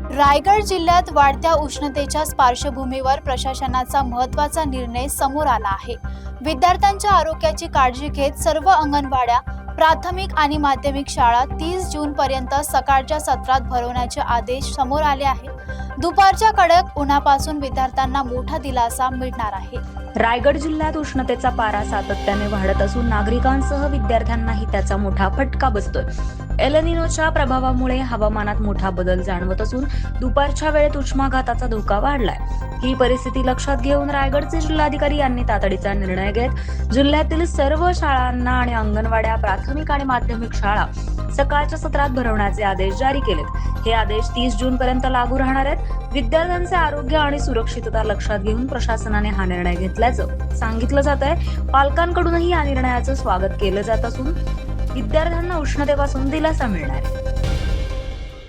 रायगड जिल्ह्यात वाढत्या उष्णतेच्या पार्श्वभूमीवर प्रशासनाचा महत्त्वाचा निर्णय समोर आला आहे। विद्यार्थ्यांच्या आरोग्याची काळजी घेत सर्व अंगणवाड्या, प्राथमिक आणि माध्यमिक शाळा 30 जून पर्यंत सकाळच्या सत्रात भरवण्याचे आदेश समोर आले आहेत। दुपारच्या कडक उन्हापासून विद्यार्थ्यांना मोठा दिलासा मिळणार आहे। रायगड जिल्ह्यात उष्णतेचा पारा सातत्याने वाढत असून नागरिकांसह विद्यार्थ्यांनाही त्याचा मोठा फटका बसतोय। एल निनोच्या प्रभावामुळे हवामानात मोठा बदल जाणवत असून दुपारच्या वेळेत उष्माघाताचा धोका वाढलाय। ही परिस्थिती लक्षात घेऊन रायगडचे जिल्हाधिकारी यांनी तातडीचा निर्णय घेत जिल्ह्यातील सर्व शाळांना आणि अंगणवाड्या, प्राथमिक आणि माध्यमिक शाळा सकाळच्या सत्रात भरवण्याचे आदेश जारी केलेत। हे आदेश 30 जून पर्यंत लागू राहणार आहेत। विद्यार्थ्यांचे आरोग्य आणि सुरक्षितता लक्षात घेऊन प्रशासनाने हा निर्णय घेतल्याचं सांगितलं जात आहे। पालकांकडूनही या निर्णयाचं स्वागत केलं जात असून विद्यार्थ्यांना उष्णतेपासून दिलासा मिळणार आहे।